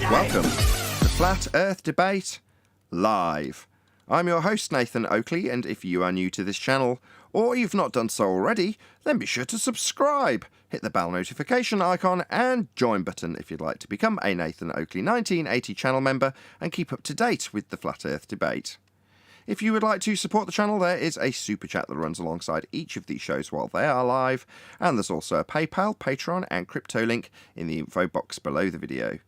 Welcome to Flat Earth Debate Live. I'm your host, Nathan Oakley, and if you are new to this channel, or you've not done so already, then be sure to subscribe, hit the bell notification icon, and join button if you'd like to become a Nathan Oakley 1980 channel member and keep up to date with the Flat Earth Debate. If you would like to support the channel, there is a super chat that runs alongside each of these shows while they are live, and there's also a PayPal, Patreon, and crypto link in the info box below the video.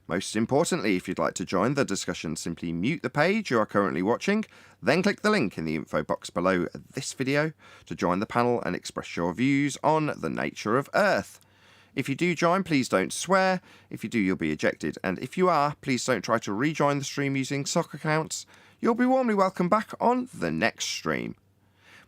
Most importantly, if you'd like to join the discussion, simply mute the page you are currently watching, then click the link in the info box below this video to join the panel and express your views on the nature of Earth. If you do join, please don't swear. If you do, you'll be ejected. And if you are, please don't try to rejoin the stream using sock accounts. You'll be warmly welcomed back on the next stream.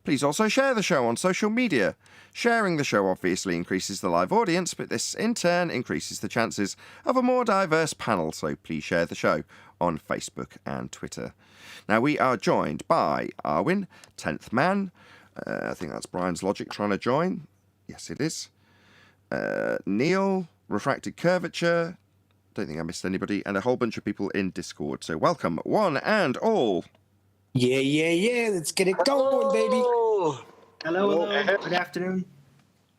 Please also share the show on social media. Sharing the show obviously increases the live audience, but this in turn increases the chances of a more diverse panel, so please share the show on Facebook and Twitter. Now, we are joined by Arwin, 10th Man. I think that's Brian's Logic trying to join. Yes, it is. Neil, Refracted Curvature. Don't think I missed anybody. And a whole bunch of people in Discord. So welcome, one and all. Yeah. Let's get it going, baby. Hello. Good afternoon.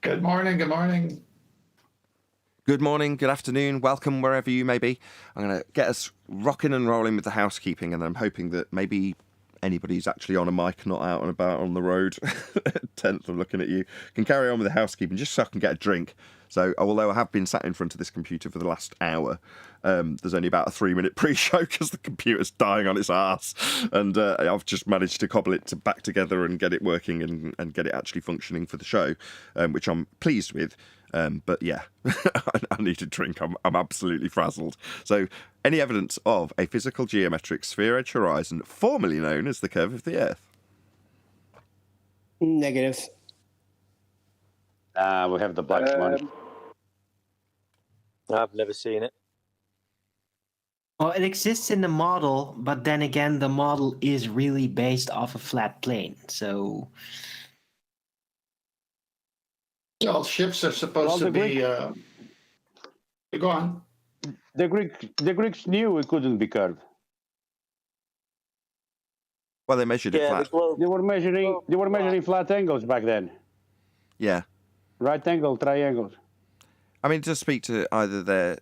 Good morning. Good morning, good afternoon, welcome wherever you may be. I'm going to get us rocking and rolling with the housekeeping, and I'm hoping that maybe anybody's actually on a mic, not out and about on the road. 10th, I'm looking at you. Can carry on with the housekeeping just so I can get a drink. So, although I have been sat in front of this computer for the last hour, there's only about a 3-minute pre-show because the computer's dying on its arse. And I've just managed to cobble it back together and get it working and get it actually functioning for the show, which I'm pleased with. But yeah, I need a drink. I'm absolutely frazzled. So, any evidence of a physical geometric sphere-edge horizon, formerly known as the curve of the Earth? Negative. We have the black one. I've never seen it. Well, it exists in the model, but then again, the model is really based off a flat plane. So, Well, ships are supposed to be. Go on. The Greeks knew it couldn't be curved. Well, they measured it flat. They were measuring flat angles back then. Yeah. Right angle triangles. I mean, it does speak to either their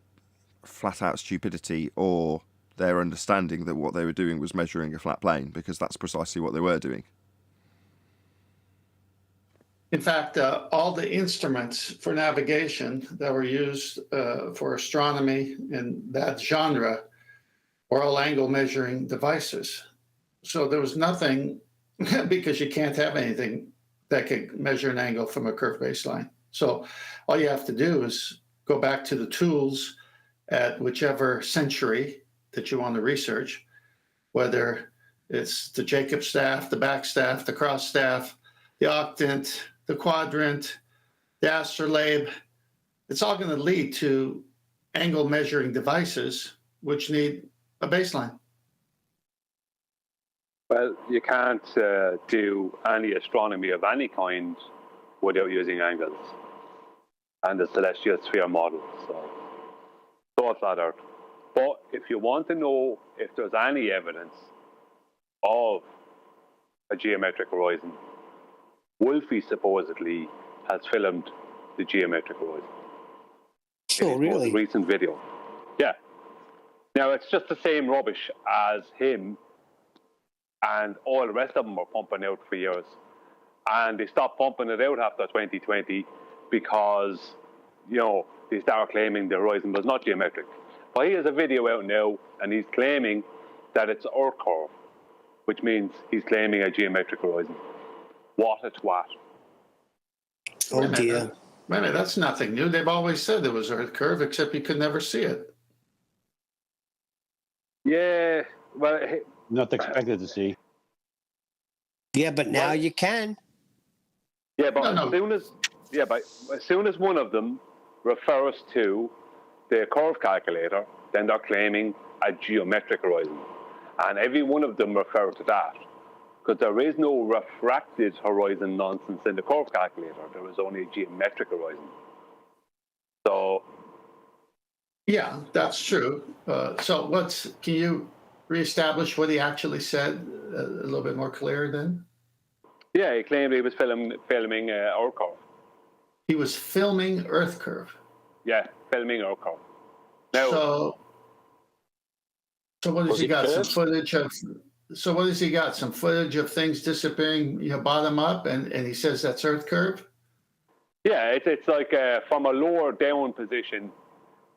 flat-out stupidity or their understanding that what they were doing was measuring a flat plane, because that's precisely what they were doing. In fact, all the instruments for navigation that were used for astronomy in that genre were all angle measuring devices. So there was nothing, because you can't have anything that could measure an angle from a curved baseline. So all you have to do is go back to the tools at whichever century that you want to research, whether it's the Jacob staff, the back staff, the cross staff, the octant, the quadrant, the astrolabe. It's all going to lead to angle measuring devices which need a baseline. Well, you can't do any astronomy of any kind without using angles and the celestial sphere model. So flat Earth. But if you want to know if there's any evidence of a geometric horizon, Wolfie supposedly has filmed the geometric horizon. Oh, really? In his recent video. Yeah. Now, it's just the same rubbish as him and all the rest of them were pumping out for years. And they stopped pumping it out after 2020 because, they started claiming the horizon was not geometric. But he has a video out now, and he's claiming that it's Earth curve, which means he's claiming a geometric horizon. What a twat. Oh, dear. Wait a minute, that's nothing new. They've always said there was Earth curve, except you could never see it. Yeah, well... Not expected to see. Yeah, but now you can. Yeah, but No. As soon as one of them refers to the curve calculator, then they're claiming a geometric horizon. And every one of them refer to that. Because there is no refracted horizon nonsense in the curve calculator. There is only a geometric horizon. So Yeah, that's true. So can you reestablish what he actually said a little bit more clear then? Yeah, he claimed he was filming our curve. He was filming Earth curve. Yeah, filming our curve. Now, So what has Was he it got? Some curved? footage of. So what has he got? Some footage of things disappearing, bottom up, and he says that's Earth curve. yeah, it's like from a lower down position,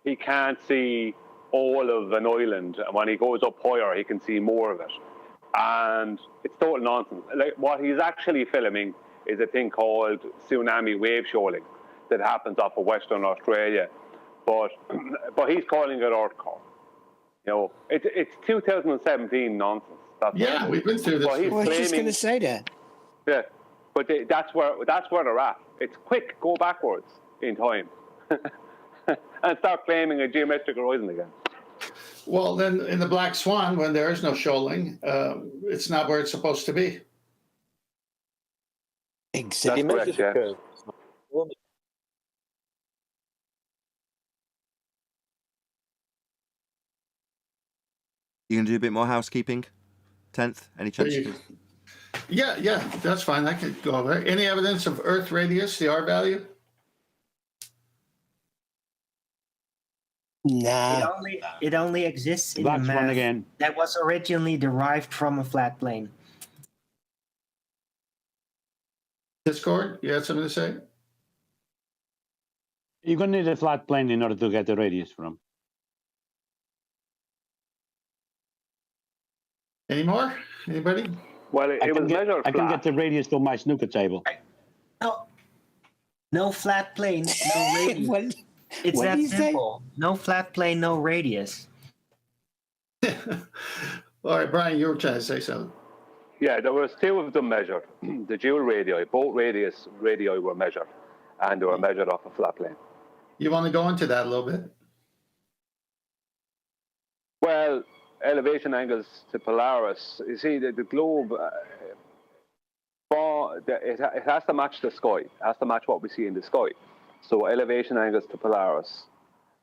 he can't see all of an island, and when he goes up higher, he can see more of it. And it's total nonsense. Like what he's actually filming is a thing called tsunami wave shoaling that happens off of Western Australia, but he's calling it Earth core. It's 2017 nonsense. That's Yeah, what we've been through this. Well, he's Well, I was just claiming- going to say that. Yeah, but that's where they're at. It's quick, go backwards in time, and start claiming a geometric horizon again. Well, then in the Black Swan, when there is no shoaling, it's not where it's supposed to be. Exactly. He measures correct, yeah. the curve. Well, You can do a bit more housekeeping? 10th? Any chance you can? Yeah, that's fine. I could go over it. Any evidence of Earth radius, the R value? Nah. It only exists in Black the Swan math again. that was originally derived from a flat plane. Discord, you had something to say? You're going to need a flat plane in order to get the radius from. Any more? Anybody? Well, it was measured I can flat. get the radius to my snooker table. No flat plane, no radius. What- It's what that did he say? simple. No flat plane, no radius. All right, Brian, you were trying to say something. Yeah, there was two of them measured. The dual radii, both radii were measured, and they were measured off a flat plane. You want to go into that a little bit? Well, elevation angles to Polaris. You see, the globe, it has to match the sky. It has to match what we see in the sky. So elevation angles to Polaris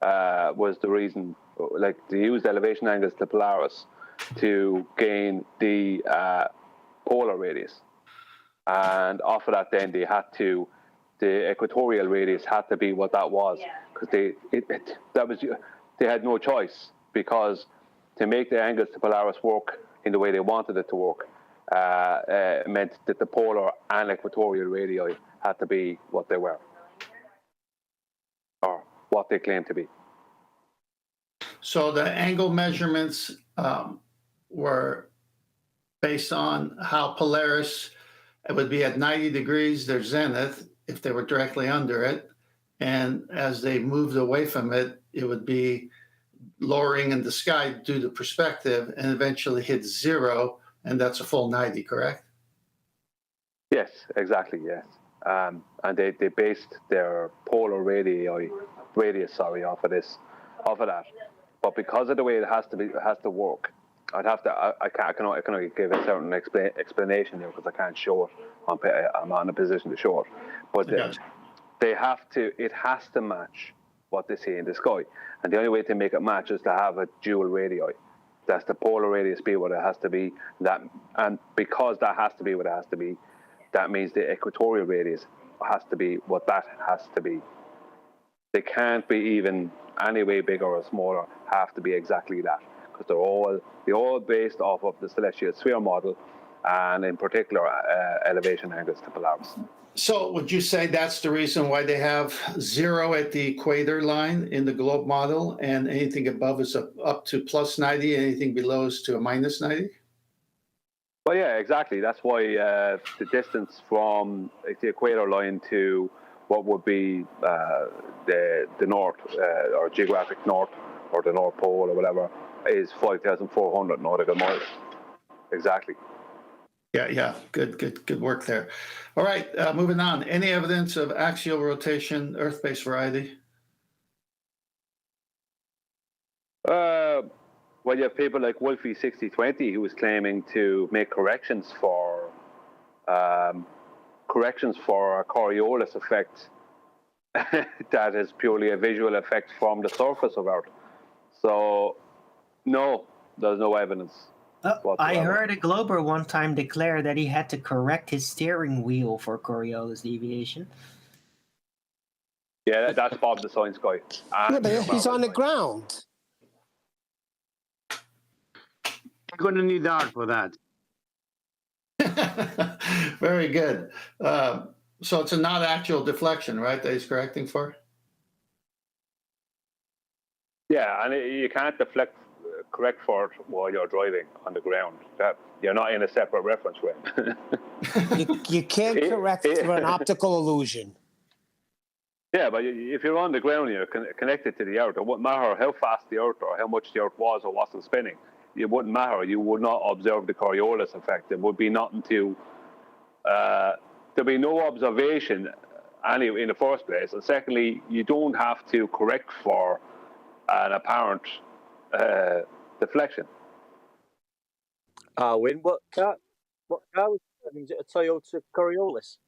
was the reason. Like they used elevation angles to Polaris to gain the polar radius, and off of that, then they had to. The equatorial radius had to be what that was, because they had no choice, because to make the angles to Polaris work in the way they wanted it to work meant that the polar and equatorial radii had to be what they were, or what they claimed to be. So the angle measurements were based on how Polaris, it would be at 90 degrees, their zenith, if they were directly under it. And as they moved away from it, it would be lowering in the sky due to perspective and eventually hit zero. And that's a full 90, correct? Yes, exactly, yes. And they based their polar radius off of that. But because of the way it has to work, I can only give a certain explanation here, because I can't show it. I'm not in a position to show it. But it has to match what they see in the sky. And the only way to make it match is to have a dual radii. That's the polar radius be what it has to be. And because that has to be what it has to be, that means the equatorial radius has to be what that has to be. They can't be even any way bigger or smaller, have to be exactly that, because they're all based off of the celestial sphere model, and in particular elevation angles to Polaris. So would you say that's the reason why they have zero at the equator line in the globe model, and anything above is up to plus 90, anything below is to a minus 90? Well, yeah, exactly. That's why the distance from the equator line to what would be the north, or geographic north, or the North Pole, or whatever, is 5,400 nautical miles. Exactly. Yeah. Good work there. All right, moving on. Any evidence of axial rotation, Earth-based variety? Well, you have people like Wolfie 6020 who was claiming to make corrections for a Coriolis effect that is purely a visual effect from the surface of Earth. So, no, there's no evidence. I whatsoever. heard a Glober one time declare that he had to correct his steering wheel for Coriolis deviation. Yeah, that's Bob the Science Guy. Yeah, but he's on the ground. I'm going to need art for that. Very good. So it's a not actual deflection, right, that he's correcting for? Yeah, and you can't correct for it while you're driving on the ground. You're not in a separate reference frame. You can't correct for an optical illusion. Yeah, but if you're on the ground, you're connected to the earth. It wouldn't matter how fast the earth or how much the earth was or wasn't spinning. It wouldn't matter. You would not observe the Coriolis effect. It would be nothing to... there'd be no observation anyway in the first place. And secondly, you don't have to correct for an apparent deflection. Win. What car was it? A Toyota Coriolis?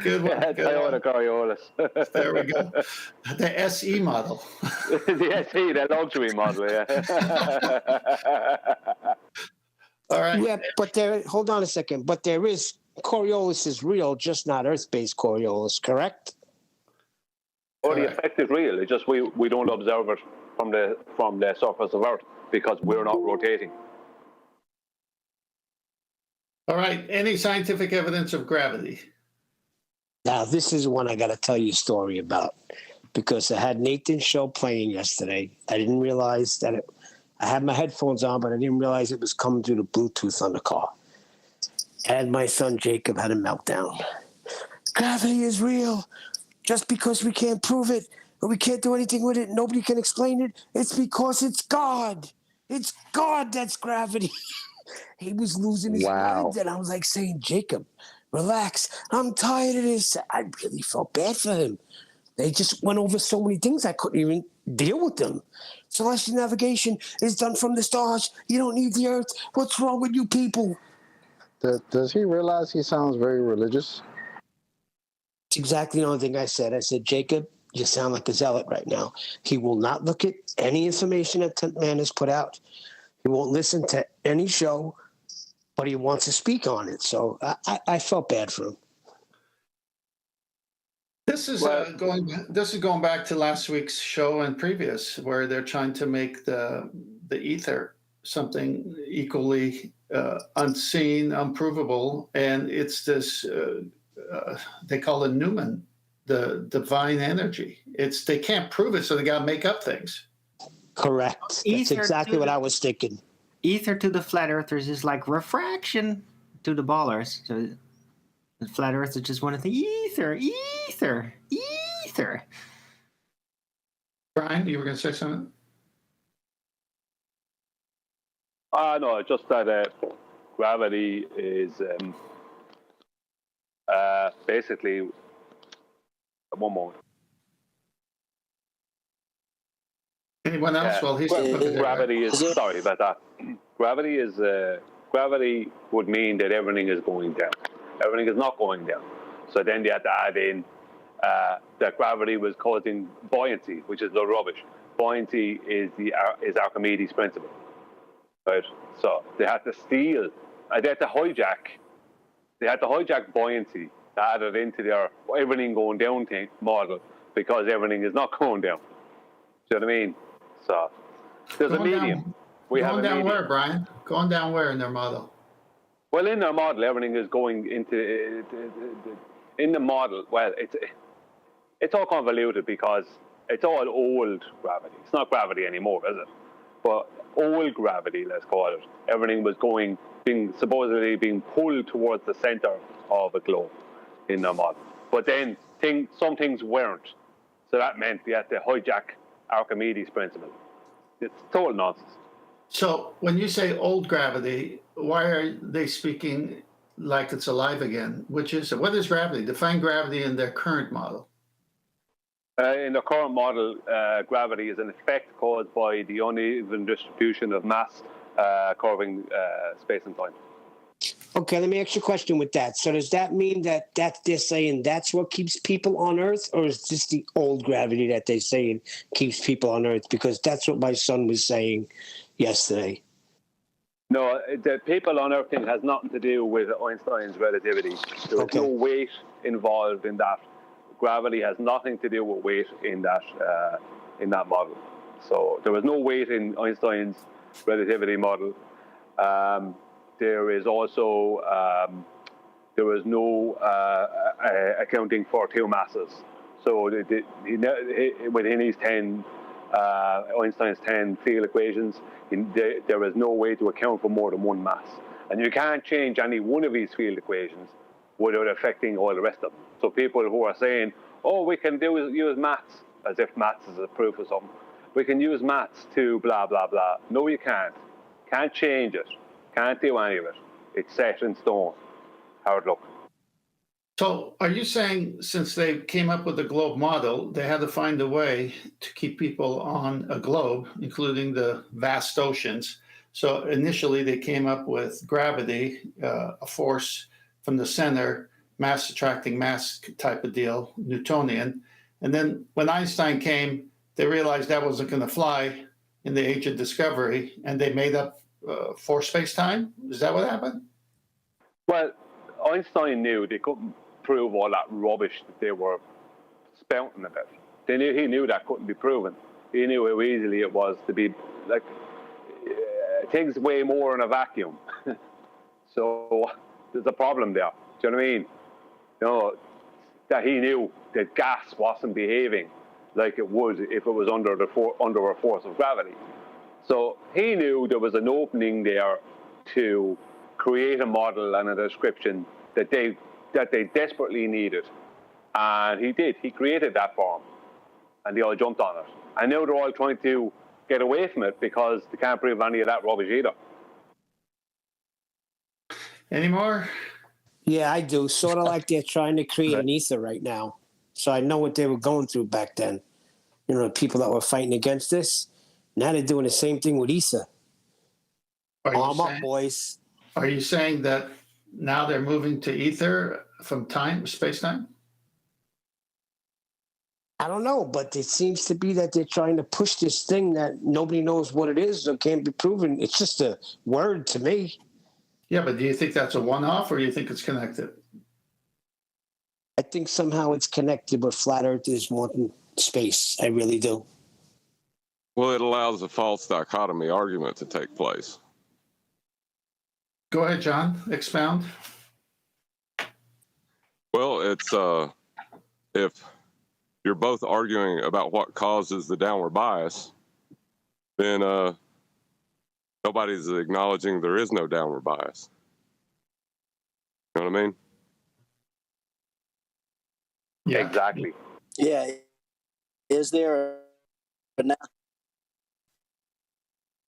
Good one. Yeah, Good Toyota one. Coriolis. There we go. The SE model. The SE, the luxury model, yeah. All right. Yeah, but hold on a second. But Coriolis is real, just not Earth-based Coriolis, correct? Or the effect is real. It's just we don't observe it from the surface of Earth because we're not rotating. All right. Any scientific evidence of gravity? Now, this is one I got to tell you a story about because I had Nathan's show playing yesterday. I didn't realize that I had my headphones on, but I didn't realize it was coming through the Bluetooth on the car. And my son Jacob had a meltdown. Gravity is real. Just because we can't prove it or we can't do anything with it, nobody can explain it, it's because it's God. It's God that's gravity. He was losing his mind, and I was like saying, Jacob, relax. I'm tired of this. I really felt bad for him. They just went over so many things I couldn't even deal with them. Celestial navigation is done from the stars. You don't need the earth. What's wrong with you people? Does he realize he sounds very religious? It's exactly the only thing I said. I said, Jacob, you sound like a zealot right now. He will not look at any information that Tent Man has put out. He won't listen to any show, but he wants to speak on it. So I felt bad for him. This is going back to last week's show and previous, where they're trying to make the ether something equally unseen, unprovable, and it's this they call it Newman, the divine energy. They can't prove it, so they got to make up things. Correct. That's exactly what I was thinking. Ether to the flat earthers is like refraction to the ballers. So the flat earthers just wanted the ether. Brian, you were going to say something? No, just that gravity is basically... One moment. Anyone else? Well, he's gravity is sorry about that. Gravity would mean that everything is going down. Everything is not going down. So then you have to add in that gravity was causing buoyancy, which is the rubbish. Buoyancy is Archimedes' principle, right? So they had to steal. They had to hijack buoyancy to add it into their everything going down model because everything is not going down. Do you know what I mean? So there's a medium. Going down where, Brian? Going down where in their model? Well, in their model, everything is going into in the model. Well, it's all convoluted because it's all old gravity. It's not gravity anymore, is it? But old gravity, let's call it. Everything was supposedly being pulled towards the center of a globe in their model. But then some things weren't. So that meant they had to hijack Archimedes' principle. It's total nonsense. So when you say old gravity, why are they speaking like it's alive again? Which is, what is gravity? Define gravity in their current model. In the current model, gravity is an effect caused by the uneven distribution of mass curving space and time. Okay, let me ask you a question with that. So does that mean that they're saying that's what keeps people on Earth, or is this the old gravity that they're saying keeps people on Earth? Because that's what my son was saying yesterday. No, the people on Earth thing has nothing to do with Einstein's relativity. There is no weight involved in that. Gravity has nothing to do with weight in that model. So there was no weight in Einstein's relativity model. There is also there was no accounting for two masses. So within his 10 Einstein's 10 field equations, there was no way to account for more than one mass. And you can't change any one of these field equations without affecting all the rest of them. So people who are saying, oh, we can use maths, as if maths is a proof of something. We can use maths to blah, blah, blah. No, you can't. Can't change it. Can't do any of it. It's set in stone. How it looks. So are you saying since they came up with the globe model, they had to find a way to keep people on a globe, including the vast oceans? So initially they came up with gravity, a force from the center, mass attracting mass type of deal, Newtonian. And then when Einstein came, they realized that wasn't going to fly in the age of discovery, and they made up for space-time? Is that what happened? Well, Einstein knew they couldn't prove all that rubbish that they were spouting about. He knew that couldn't be proven. He knew how easily it was to be like things weigh more in a vacuum. So there's a problem there. Do you know what I mean? You know, that he knew that gas wasn't behaving like it would if it was under a force of gravity. So he knew there was an opening there to create a model and a description that they desperately needed. And he did. He created that form. And they all jumped on it. And now they're all trying to get away from it because they can't prove any of that rubbish either. Any more? Yeah, I do. Sort of like they're trying to create an ether right now. So I know what they were going through back then. You know, the people that were fighting against this. Now they're doing the same thing with ether. Arm up, boys. Are you saying that now they're moving to ether from space-time? I don't know, but it seems to be that they're trying to push this thing that nobody knows what it is or can't be proven. It's just a word to me. Yeah, but do you think that's a one-off, or do you think it's connected? I think somehow it's connected, but flat Earth is more than space. I really do. Well, it allows a false dichotomy argument to take place. Go ahead, John. Expound. Well, it's if you're both arguing about what causes the downward bias, then nobody's acknowledging there is no downward bias. You know what I mean? Yeah, exactly. Yeah. Is there a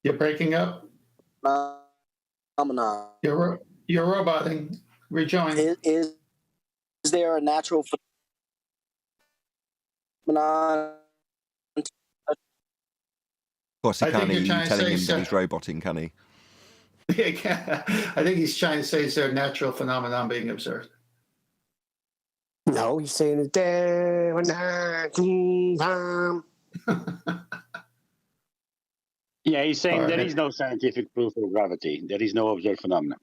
You're breaking up. phenomenon? You're roboting. Rejoin. Is there a natural phenomenon? Of course, he I can't. think you're He's trying to telling say him so. that he's roboting, can he? I think he's trying to say is there a natural phenomenon being observed? No, he's saying it there. Yeah, he's saying All there right. is no scientific proof of gravity. There is no observed phenomenon.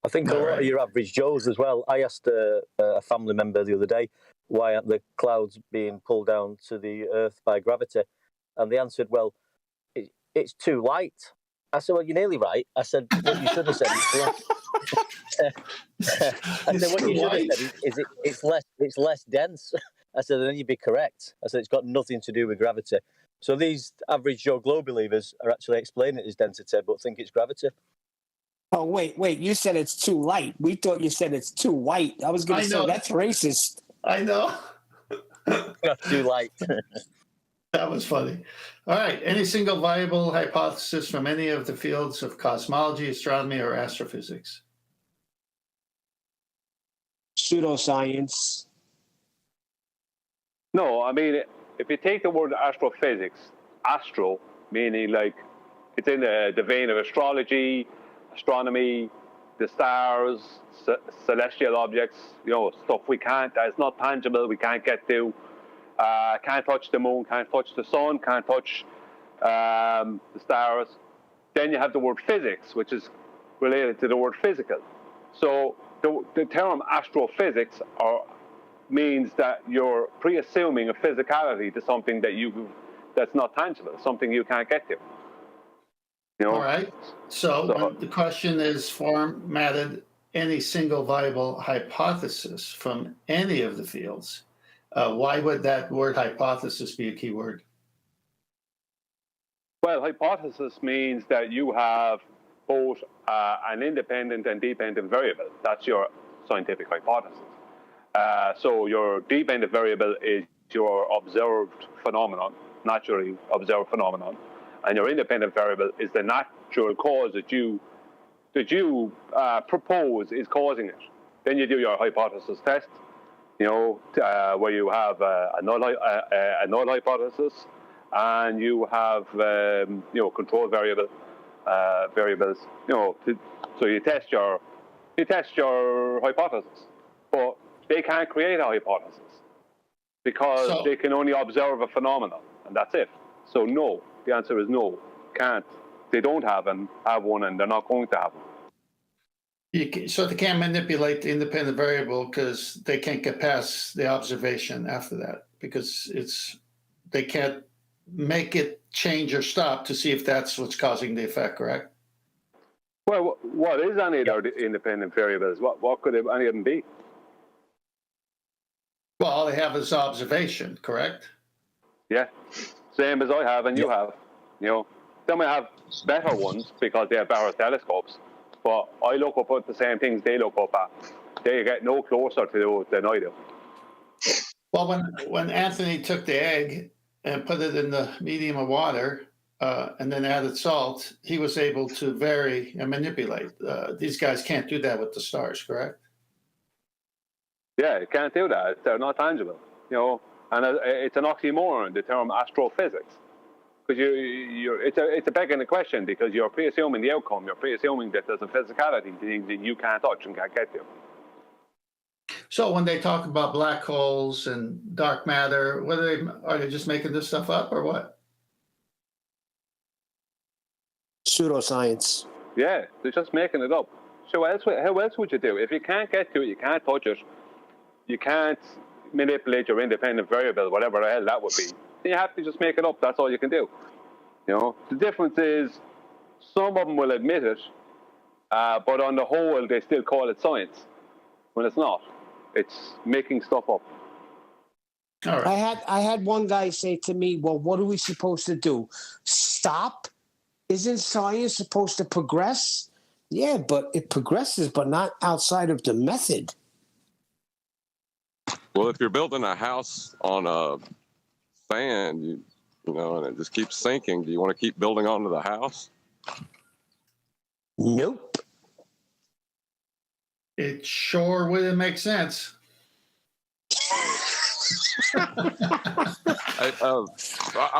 I think a All lot right. of your average Joes as well. I asked a family member the other day, why aren't the clouds being pulled down to the Earth by gravity? And they answered, well, it's too light. I said, well, you're nearly right. I said, what you should have said I said, what you should have said is it's less dense. I said, then you'd be correct. I said, it's got nothing to do with gravity. So these average Joe globe believers are actually explaining it as density, but think it's gravity. Oh, wait. You said it's too light. We thought you said it's too white. I was going to say that's racist. I know. Not too light. That was funny. All right. Any single viable hypothesis from any of the fields of cosmology, astronomy, or astrophysics? Pseudoscience. No, I mean, if you take the word astrophysics, astro, meaning like it's in the vein of astrology, astronomy, the stars, celestial objects, stuff that's not tangible, we can't get to. Can't touch the moon, can't touch the sun, can't touch the stars. Then you have the word physics, which is related to the word physical. So the term astrophysics means that you're pre-assuming a physicality to something that's not tangible, something you can't get to. All right. So when the question is formatted any single viable hypothesis from any of the fields, why would that word hypothesis be a key word? Well, hypothesis means that you have both an independent and dependent variable. That's your scientific hypothesis. So your dependent variable is your observed phenomenon, naturally observed phenomenon, and your independent variable is the natural cause that you propose is causing it. Then you do your hypothesis test, where you have a null hypothesis, and you have control variables. So you test your hypothesis, but they can't create a hypothesis because they can only observe a phenomenon, and that's it. So no, the answer is no, can't. They don't have one, and they're not going to have one. So they can't manipulate the independent variable because they can't get past the observation after that, because they can't make it change or stop to see if that's what's causing the effect, correct? Well, what is any of their independent variables? What could any of them be? Well, all they have is observation, correct? Yeah, same as I have and you have. They might have better ones because they have better telescopes, but I look up at the same things they look up at. They get no closer to it than I do. Well, when Anthony took the egg and put it in the medium of water and then added salt, he was able to vary and manipulate. These guys can't do that with the stars, correct? Yeah, you can't do that. They're not tangible, and it's an oxymoron, the term astrophysics. Because it's a begging question, because you're pre-assuming the outcome. You're pre-assuming that there's a physicality to things that you can't touch and can't get to. So when they talk about black holes and dark matter, are they just making this stuff up or what? Pseudoscience. Yeah, they're just making it up. So how else would you do? If you can't get to it, you can't touch it, you can't manipulate your independent variable, whatever the hell that would be, then you have to just make it up. That's all you can do. The difference is some of them will admit it, but on the whole, they still call it science when it's not. It's making stuff up. All right. I had one guy say to me, "Well, what are we supposed to do? Stop? Isn't science supposed to progress?" Yeah, but it progresses, but not outside of the method. Well, if you're building a house on a sand, and it just keeps sinking, do you want to keep building onto the house? Nope. It sure wouldn't make sense. I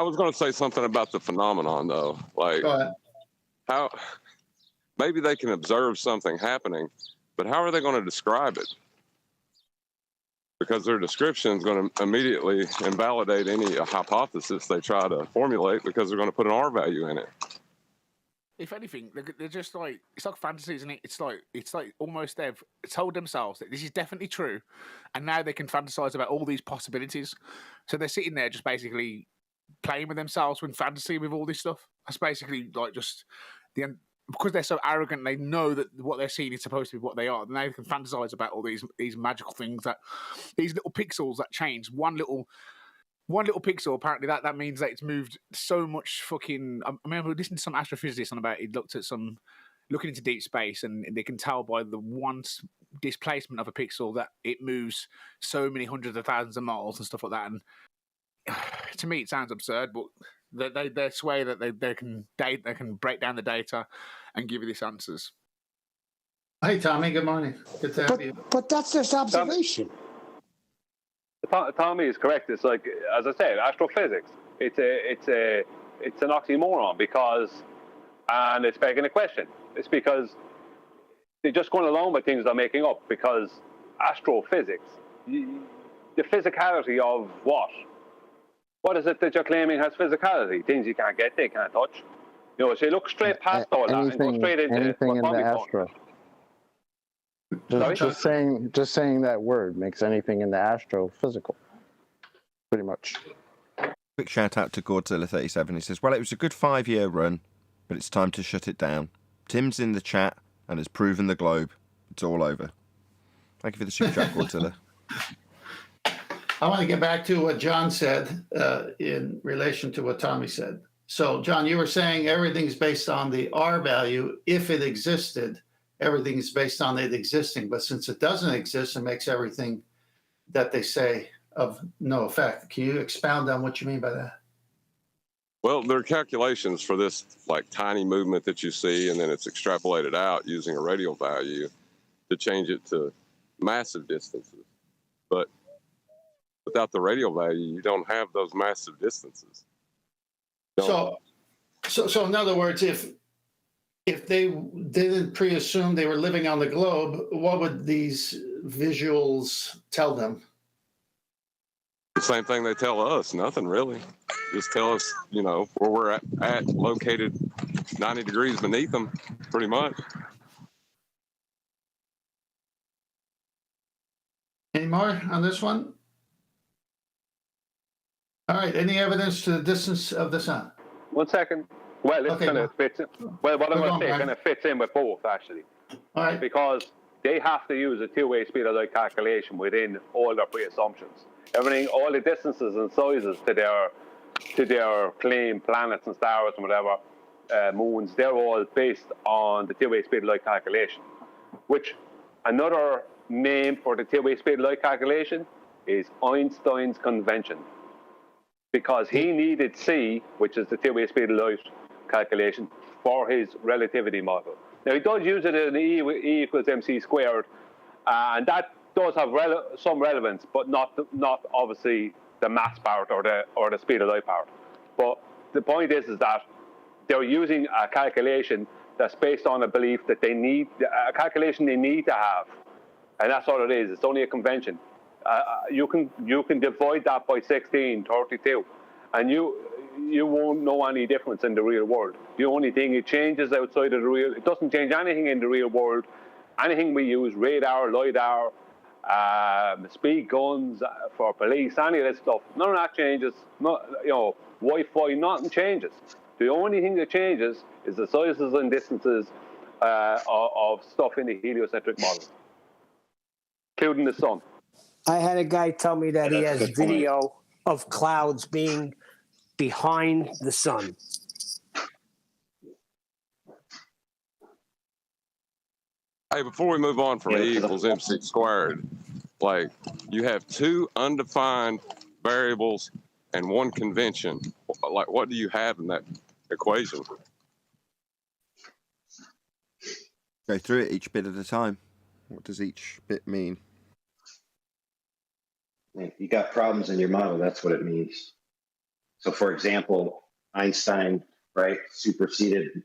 was going to say something about the phenomenon, though. Like, Go ahead. how maybe they can observe something happening, but how are they going to describe it? Because their description is going to immediately invalidate any hypothesis they try to formulate, because they're going to put an R value in it. If anything, they're just like, it's like fantasy, isn't it? It's like almost they've told themselves that this is definitely true, and now they can fantasize about all these possibilities. So they're sitting there just basically playing with themselves with fantasy with all this stuff. That's basically like just because they're so arrogant, they know that what they're seeing is supposed to be what they are. Now they can fantasize about all these magical things, that these little pixels that change. One little pixel, apparently that means that it's moved so much fucking. I remember listening to some astrophysicist on about, he looked at looking into deep space, and they can tell by the one displacement of a pixel that it moves so many hundreds of thousands of miles and stuff like that. And to me, it sounds absurd, but they swear that they can break down the data and give you these answers. Hey, Tommy, good morning. Good to have you. But that's just observation. Tommy is correct. It's like, as I said, astrophysics. It's an oxymoron, because, and it's begging a question. It's because they're just going along with things they're making up, because astrophysics, the physicality of what? What is it that you're claiming has physicality? Things you can't get, they can't touch. You know, so you look straight past all that and go straight into anything what's in the astro. Just saying that word makes anything in the astro physical, pretty much. Quick shout out to Godzilla37. He says, well, it was a good 5-year run, but it's time to shut it down. Tim's in the chat and has proven the globe. It's all over. Thank you for the super chat, Godzilla. I want to get back to what John said in relation to what Tommy said. So, John, you were saying everything's based on the R value. If it existed, everything's based on it existing. But since it doesn't exist, it makes everything that they say of no effect. Can you expound on what you mean by that? Well, there are calculations for this like tiny movement that you see, and then it's extrapolated out using a radial value to change it to massive distances. But without the radial value, you don't have those massive distances. So in other words, if they didn't pre-assume they were living on the globe, what would these visuals tell them? The same thing they tell us, nothing really. Just tell us, you know, where we're at located 90 degrees beneath them, pretty much. Any more on this one? All right, any evidence to the distance of the sun? 1 second. Well, this kind of fits in. Well, what I'm going to say kind of fits in with both, actually. All right. Because they have to use a two-way speed of light calculation within all their pre-assumptions. Everything, all the distances and sizes to their claimed planets and stars and whatever, moons, they're all based on the two-way speed of light calculation. Which, another name for the two-way speed of light calculation is Einstein's convention. Because he needed C, which is the two-way speed of light calculation, for his relativity model. Now, he does use it in E equals mc squared, and that does have some relevance, but not obviously the mass part or the speed of light part. But the point is that they're using a calculation that's based on a belief that they need, a calculation they need to have, and that's all it is. It's only a convention. You can divide that by 1632, and you won't know any difference in the real world. The only thing it changes outside of the real, it doesn't change anything in the real world. Anything we use, radar, LiDAR, speed guns for police, any of that stuff, none of that changes. Not, you know, Wi-Fi, nothing changes. The only thing that changes is the sizes and distances of stuff in the heliocentric model, including the sun. I had a guy tell me that he has video of clouds being behind the sun. Hey, before we move on from E equals mc squared, like you have two undefined variables and one convention. Like, what do you have in that equation? Go through it each bit at a time. What does each bit mean? You got problems in your model, that's what it means. So for example, Einstein, right, superseded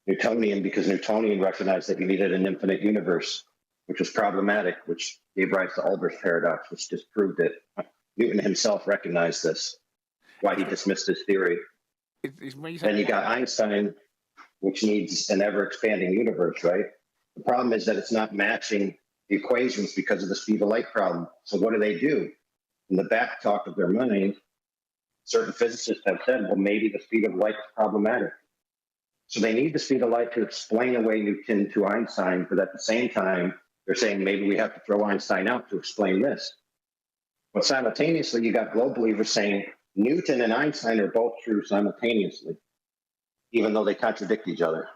Newtonian because Newtonian recognized that you needed an infinite universe, which was problematic, which gave rise to Olber's paradox, which disproved it. Newton himself recognized this, why he dismissed his theory. Then you got Einstein, which needs an ever-expanding universe, right? The problem is that it's not matching the equations because of the speed of light problem. So what do? In the back talk of their mind, certain physicists have said, well, maybe the speed of light is problematic. So they need the speed of light to explain away Newton to Einstein, but at the same time, they're saying maybe we have to throw Einstein out to explain this. But simultaneously, you got globe believers saying Newton and Einstein are both true simultaneously, even though they contradict each other.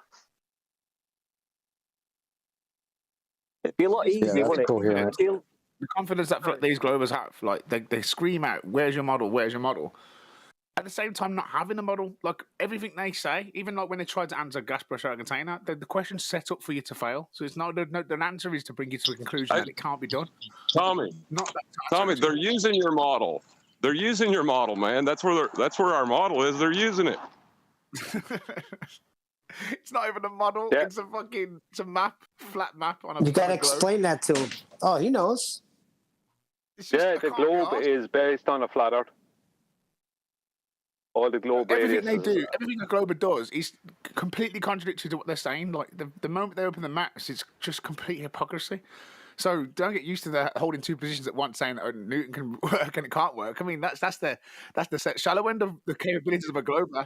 It'd be a lot easier, wouldn't it? The confidence that these globers have, like they scream out, "Where's your model? Where's your model?" At the same time, not having a model, like everything they say, even like when they try to answer gas pressure out of a container, the question's set up for you to fail. So it's not the answer is to bring you to a conclusion that it can't be done. Tommy, they're using your model. They're using your model, man. That's where our model is. They're using it. It's not even a model. Yeah. It's a map, flat map on a. You got to on a globe. explain that to him. Oh, he knows. It's just, Yeah, I the can't be globe arsed. is based on a flat Earth. All the globe Everything they radiuses. do, everything the Glober does is completely contradictory to what they're saying. Like the moment they open the maps, it's just complete hypocrisy. So don't get used to the holding two positions at once, saying that Newton can work and it can't work. I mean, that's the shallow end of the capabilities of a Glober.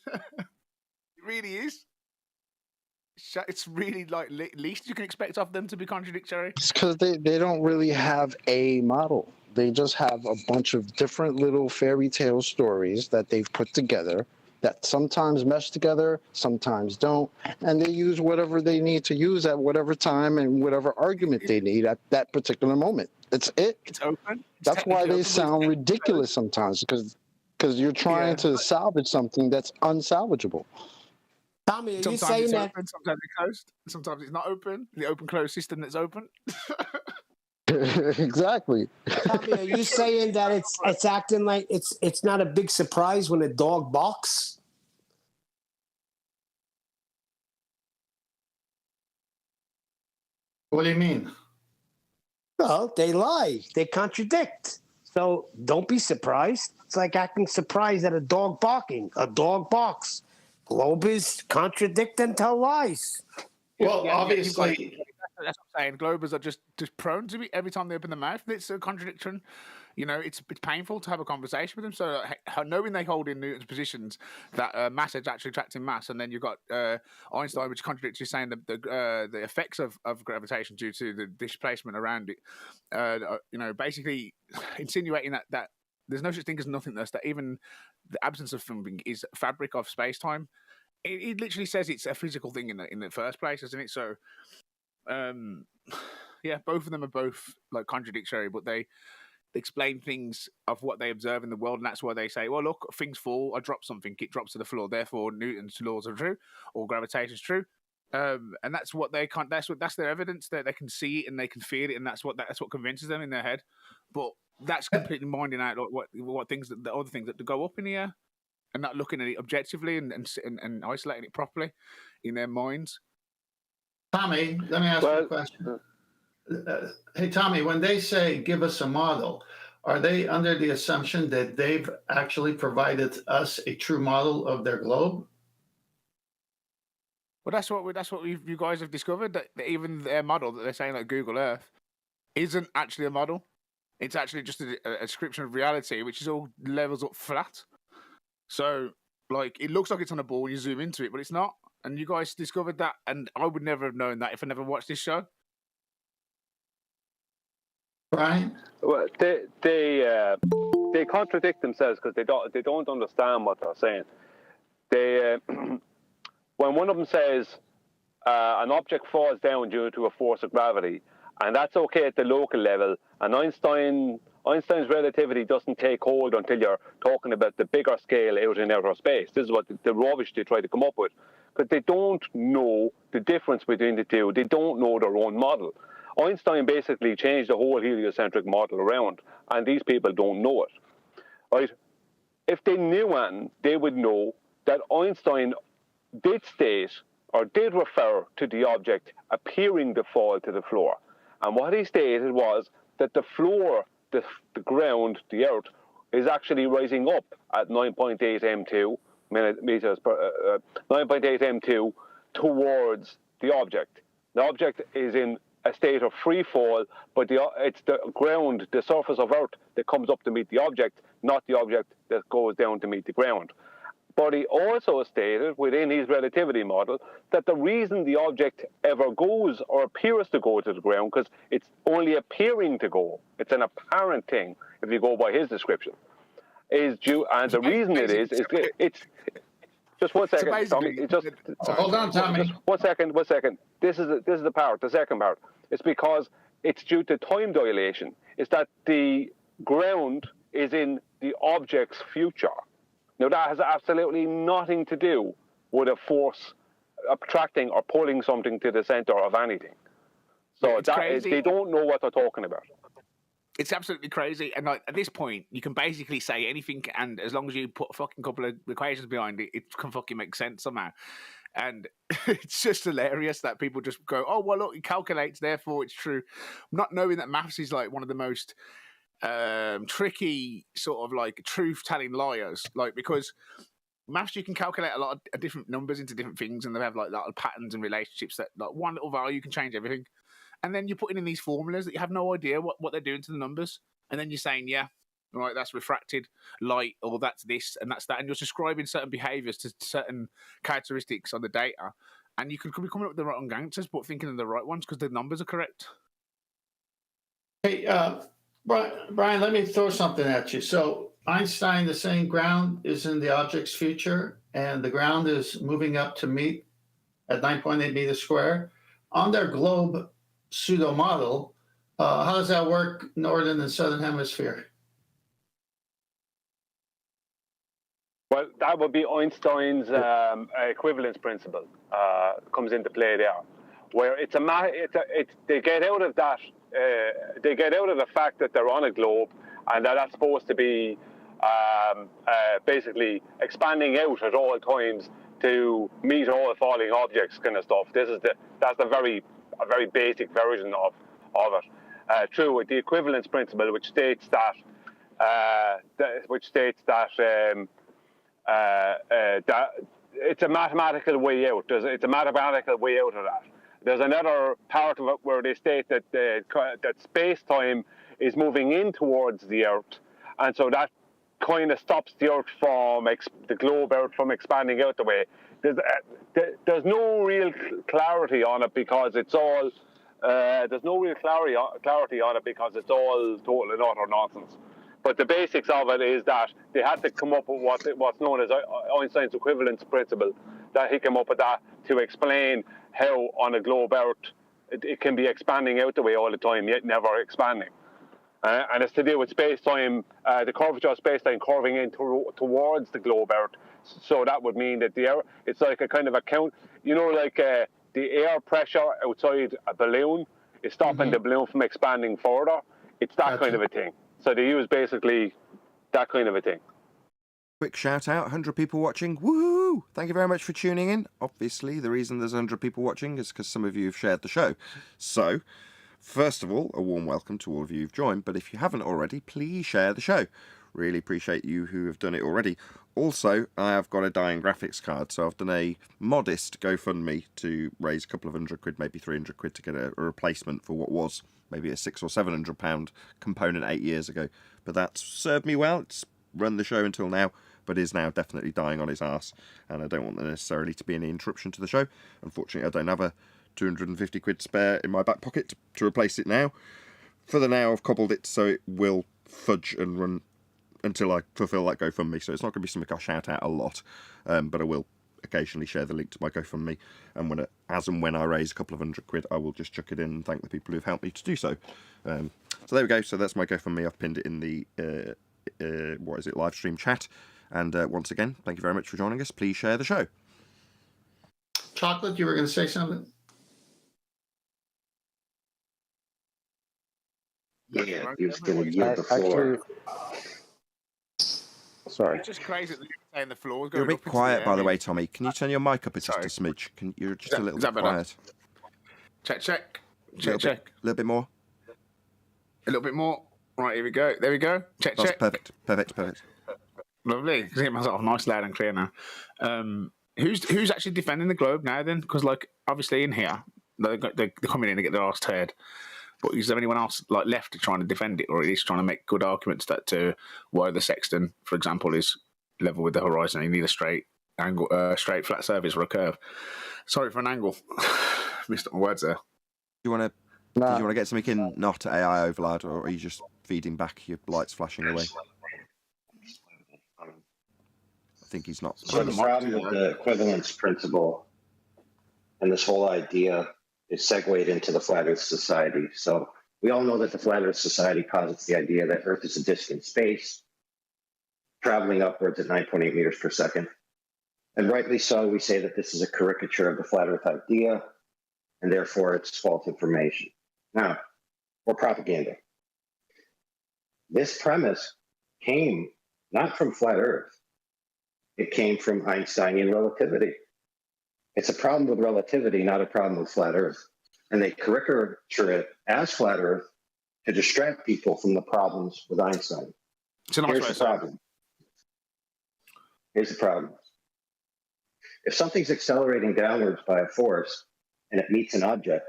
It really is. It's really like least you can expect of them to be contradictory. It's because they don't really have a model. They just have a bunch of different little fairy tale stories that they've put together that sometimes mesh together, sometimes don't, and they use whatever they need to use at whatever time and whatever argument they need at that particular moment. It's it. It's open. That's why they sound ridiculous sometimes, because you're trying to salvage something that's unsalvageable. Tommy, are you Sometimes saying it's that? open, sometimes it's closed, sometimes it's not open. The open-closed system that's open. Exactly. Tommy, are you saying that it's acting like it's not a big surprise when a dog barks? What do you mean? Well, they lie. They contradict. So don't be surprised. It's like acting surprised at a dog barking. A dog barks. Globers contradict and tell lies. Well, obviously, That's what I'm saying. Globers are just prone to be every time they open their mouth. It's a contradiction. You know, it's painful to have a conversation with them. So knowing they hold in Newton's positions that mass is actually attracting mass, and then you've got Einstein, which contradicts you, saying that the effects of gravitation due to the displacement around it. You know, basically insinuating that there's no such thing as nothingness. That even the absence of something is fabric of space time. It literally says it's a physical thing in the first place, isn't it? So. Yeah, both of them are both like contradictory, but they explain things of what they observe in the world, and that's why they say, well, look, things fall, I drop something, it drops to the floor, therefore Newton's laws are true, or gravitation is true. And that's what they can't. That's their evidence that they can see it and they can feel it, and that's what convinces them in their head. But that's completely minding out what things the other things that go up in the air, and not looking at it objectively and isolating it properly in their minds. Tommy, let me ask you a question. Hey, Tommy, when they say give us a model, are they under the assumption that they've actually provided us a true model of their globe? Well, that's what you guys have discovered, that even their model that they're saying, like Google Earth, isn't actually a model. It's actually just a description of reality, which is all levels up flat. So, like, it looks like it's on a ball when you zoom into it, but it's not. And you guys discovered that, and I would never have known that if I never watched this show. Right. Well, they contradict themselves because they don't understand what they're saying. They when one of them says an object falls down due to a force of gravity, and that's okay at the local level, and Einstein's relativity doesn't take hold until you're talking about the bigger scale out in outer space. This is what the rubbish they try to come up with, because they don't know the difference between the two. They don't know their own model. Einstein basically changed the whole heliocentric model around, and these people don't know it. Right? If they knew anything, they would know that Einstein did state or did refer to the object appearing to fall to the floor. And what he stated was that the floor, the ground, the earth, is actually rising up at 9.8 m2 meters per 9.8 m2 towards the object. The object is in a state of free fall, but it's the ground, the surface of Earth, that comes up to meet the object, not the object that goes down to meet the ground. But he also stated within his relativity model that the reason the object ever goes or appears to go to the ground, because it's only appearing to go, it's an apparent thing if you go by his description, is due, and the reason it is it's just one second, Tommy. Hold on, Tommy. Just one second. This is the part, the second part. It's because it's due to time dilation. It's that the ground is in the object's future. Now, that has absolutely nothing to do with a force attracting or pulling something to the center of anything. So they don't know what they're talking about. It's absolutely crazy. And like at this point, you can basically say anything, and as long as you put a fucking couple of equations behind it, it can fucking make sense somehow. And it's just hilarious that people just go, "Oh well, look, it calculates, therefore it's true," not knowing that maths is like one of the most tricky sort of like truth-telling liars. Like because maths, you can calculate a lot of different numbers into different things, and they have like little patterns and relationships that like one little value can change everything. And then you're putting in these formulas that you have no idea what they're doing to the numbers. And then you're saying, yeah, right, that's refracted light, or that's this and that's that. And you're describing certain behaviors to certain characteristics on the data. And you could be coming up with the wrong answers, but thinking of the right ones because the numbers are correct. Hey, Brian, let me throw something at you. So Einstein is saying ground is in the object's future, and the ground is moving up to meet at 9.8 meters square. On their globe pseudo model, how does that work, northern and southern hemisphere? Well, that would be Einstein's equivalence principle comes into play there, where it's they get out of that. They get out of the fact that they're on a globe and that that's supposed to be basically expanding out at all times to meet all falling objects, kind of stuff. That's a very basic version of it. True, with the equivalence principle, which states that that it's a mathematical way out. It's a mathematical way out of that. There's another part of it where they state that that space-time is moving in towards the Earth, and so that kind of stops the Earth from the globe Earth from expanding out the way. There's no real clarity on it because it's all total and utter nonsense. But the basics of it is that they had to come up with what's known as Einstein's equivalence principle. That he came up with that to explain how on a globe Earth it can be expanding out the way all the time, yet never expanding. And it's to do with space-time, the curvature of space-time curving in towards the globe Earth. So that would mean that it's like a kind of a count, like the air pressure outside a balloon is stopping the balloon from expanding further. It's that kind of a thing. So they use basically that kind of a thing. Quick shout out, 100 people watching. Woohoo! Thank you very much for tuning in. Obviously, the reason there's 100 people watching is because some of you have shared the show. So, first of all, a warm welcome to all of you who've joined, but if you haven't already, please share the show. Really appreciate you who have done it already. Also, I have got a dying graphics card, so I've done a modest GoFundMe to raise a couple of £100, maybe £300 to get a replacement for what was maybe a £600 or £700 component 8 years ago. But that's served me well. It's run the show until now, but is now definitely dying on its arse, and I don't want there necessarily to be any interruption to the show. Unfortunately, I don't have a £250 spare in my back pocket to replace it now. For the now, I've cobbled it so it will fudge and run until I fulfill that GoFundMe, so it's not going to be something I'll shout out a lot, but I will occasionally share the link to my GoFundMe, and as and when I raise a couple of £100, I will just chuck it in and thank the people who've helped me to do so. So there we go, so that's my GoFundMe. I've pinned it in the live stream chat, and once again, thank you very much for joining us. Please share the show. Chocolate, you were going to say something? Yeah, he was going to yield the floor. Sorry. It's just crazy that you're saying the floor. You're a bit quiet, by the way, Tommy. Can you turn your mic up just a smidge? You're just a little bit quiet. Check. A little bit more. A little bit more. Right, here we go. There we go. Check. Perfect. Lovely. I can get myself nice, loud and clear now. Who's actually defending the globe now then? Because obviously in here they're coming in to get their arse teared. But is there anyone else left to trying to defend it, or at least trying to make good arguments that why the sextant, for example, is level with the horizon? You need a straight flat surface or a curve. Sorry for an angle. Missed up my words there. Do you want to get something in not AI overload, or are you just feeding back your lights flashing away? I think he's not. So the problem with the equivalence principle and this whole idea is segued into the Flat Earth Society. So we all know that the Flat Earth Society posits the idea that Earth is a disk in space, traveling upwards at 9.8 meters per second. And rightly so, we say that this is a caricature of the Flat Earth idea, and therefore it's false information. Now, or propaganda. This premise came not from flat Earth. It came from Einsteinian relativity. It's a problem with relativity, not a problem with flat Earth. And they caricature it as flat Earth to distract people from the problems with Einstein. Here's the problem. Here's the problem. If something's accelerating downwards by a force and it meets an object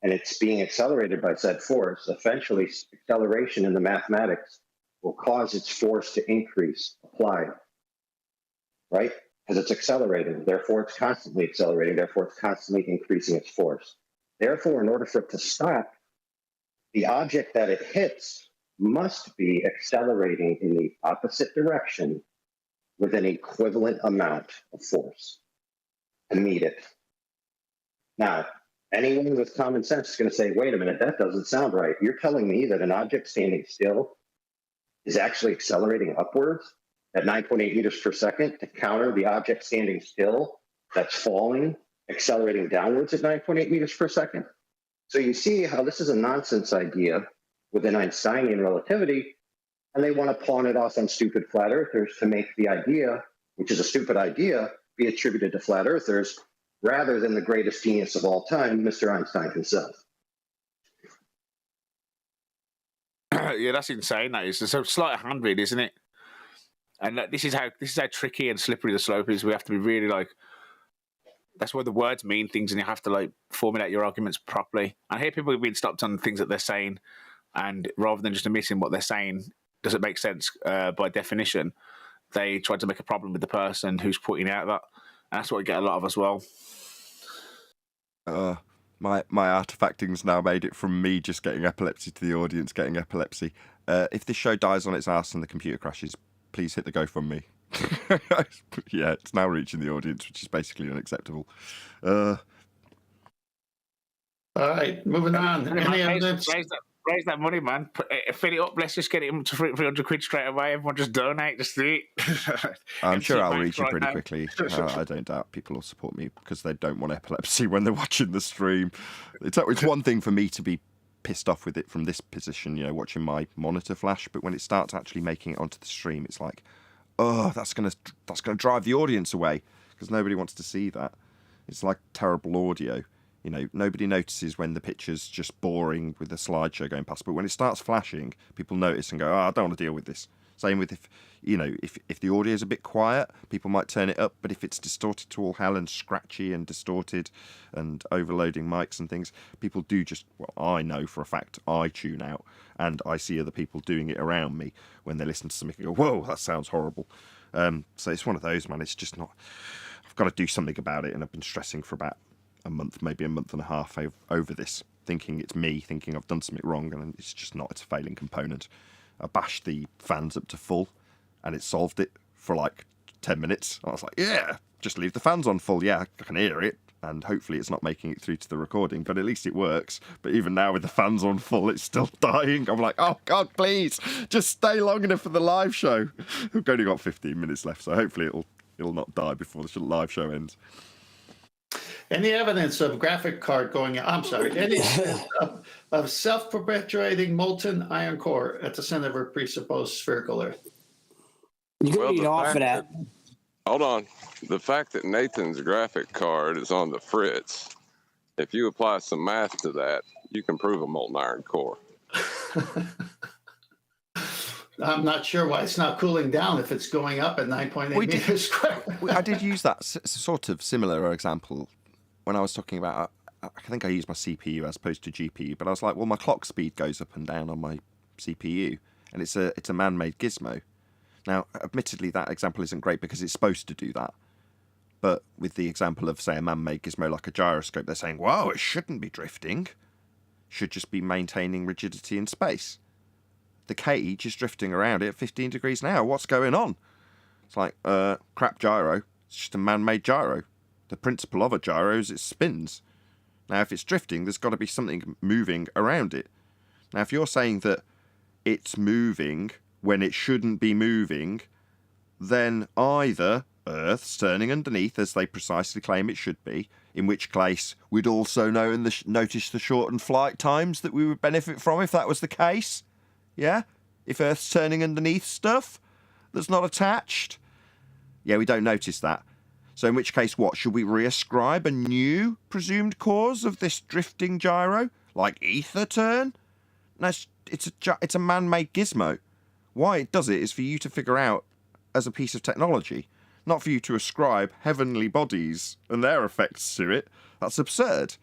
and it's being accelerated by said force, eventually acceleration in the mathematics will cause its force to increase, applied, right? Because it's accelerating, therefore it's constantly accelerating, therefore it's constantly increasing its force. Therefore, in order for it to stop, the object that it hits must be accelerating in the opposite direction with an equivalent amount of force to meet it. Now, anyone with common sense is going to say, wait a minute, that doesn't sound right. You're telling me that an object standing still is actually accelerating upwards at 9.8 meters per second to counter the object standing still that's falling, accelerating downwards at 9.8 meters per second? So you see how this is a nonsense idea within Einsteinian relativity, and they want to pawn it off on stupid flat earthers to make the idea, which is a stupid idea, be attributed to flat earthers rather than the greatest genius of all time, Mr. Einstein himself. Yeah, that's insane. That is. It's a sleight of hand, really, isn't it? And this is how tricky and slippery the slope is. We have to be really like. That's why the words mean things, and you have to like formulate your arguments properly. I hear people being stopped on things that they're saying, and rather than just admitting what they're saying doesn't make sense by definition, they try to make a problem with the person who's putting out that. And that's what we get a lot of as well. My artifacting's now made it from me just getting epilepsy to the audience getting epilepsy. If this show dies on its ass and the computer crashes, please hit the GoFundMe. Yeah, it's now reaching the audience, which is basically unacceptable. All right, moving on. Any evidence? Raise that money, man. Fill it up. Let's just get it up to 300 quid straight away. Everyone just donate. Just do it. I'm sure I'll reach it pretty quickly. I don't doubt people will support me because they don't want epilepsy when they're watching the stream. It's one thing for me to be pissed off with it from this position, you know, watching my monitor flash, but when it starts actually making it onto the stream, it's like, oh, that's gonna drive the audience away because nobody wants to see that. It's like terrible audio. You know, nobody notices when the picture's just boring with the slideshow going past, but when it starts flashing, people notice and go, oh, I don't want to deal with this. Same with if the audio's a bit quiet, people might turn it up, but if it's distorted to all hell and scratchy and distorted and overloading mics and things, people do just, well, I know for a fact, I tune out and I see other people doing it around me when they listen to something and go, whoa, that sounds horrible. So it's one of those, man, it's just not, I've got to do something about it, and I've been stressing for about a month, maybe a month and a half over this, thinking it's me, thinking I've done something wrong, and it's just not. It's a failing component. I bashed the fans up to full, and it solved it for like 10 minutes. I was like, yeah, just leave the fans on full. Yeah, I can hear it, and hopefully it's not making it through to the recording, but at least it works. But even now with the fans on full, it's still dying. I'm like, oh, God, please, just stay long enough for the live show. We've only got 15 minutes left, so hopefully it'll not die before the live show ends. Any evidence of graphic card going? I'm sorry. Any evidence of self-perpetuating molten iron core at the center of a presupposed spherical Earth? You can read off of that. Hold on. The fact that Nathan's graphic card is on the fritz, if you apply some math to that, you can prove a molten iron core. I'm not sure why it's not cooling down if it's going up at 9.8 meters squared. I did use that sort of similar example when I was talking about, I think I used my CPU as opposed to GPU, but I was like, well, my clock speed goes up and down on my CPU, and it's a man-made gizmo. Now, admittedly, that example isn't great because it's supposed to do that. But with the example of, say, a man-made gizmo like a gyroscope, they're saying, wow, it shouldn't be drifting. It should just be maintaining rigidity in space. The cage is drifting around it at 15 degrees an hour. What's going on? It's like, crap gyro. It's just a man-made gyro. The principle of a gyro is it spins. Now, if it's drifting, there's got to be something moving around it. Now, if you're saying that it's moving when it shouldn't be moving, then either Earth's turning underneath, as they precisely claim it should be, in which case we'd also notice the shortened flight times that we would benefit from if that was the case. Yeah? if Earth's turning underneath stuff that's not attached? Yeah, we don't notice that. So in which case, what? Should we reascribe a new presumed cause of this drifting gyro? Like ether turn? No, it's a man-made gizmo. Why it does it is for you to figure out as a piece of technology, not for you to ascribe heavenly bodies and their effects to it. That's absurd.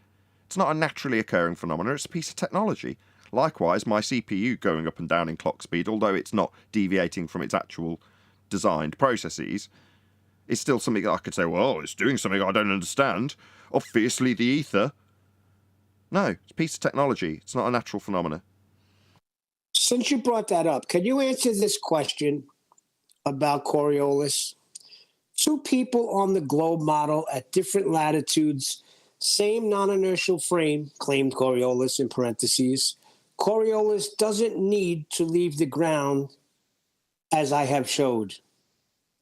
It's not a naturally occurring phenomenon, it's a piece of technology. Likewise, my CPU going up and down in clock speed, although it's not deviating from its actual designed processes, is still something that I could say, well, it's doing something I don't understand. Obviously the ether. No, it's a piece of technology. It's not a natural phenomenon. Since you brought that up, can you answer this question about Coriolis? Two people on the globe model at different latitudes, same non-inertial frame, claimed Coriolis in parentheses. Coriolis doesn't need to leave the ground, as I have showed.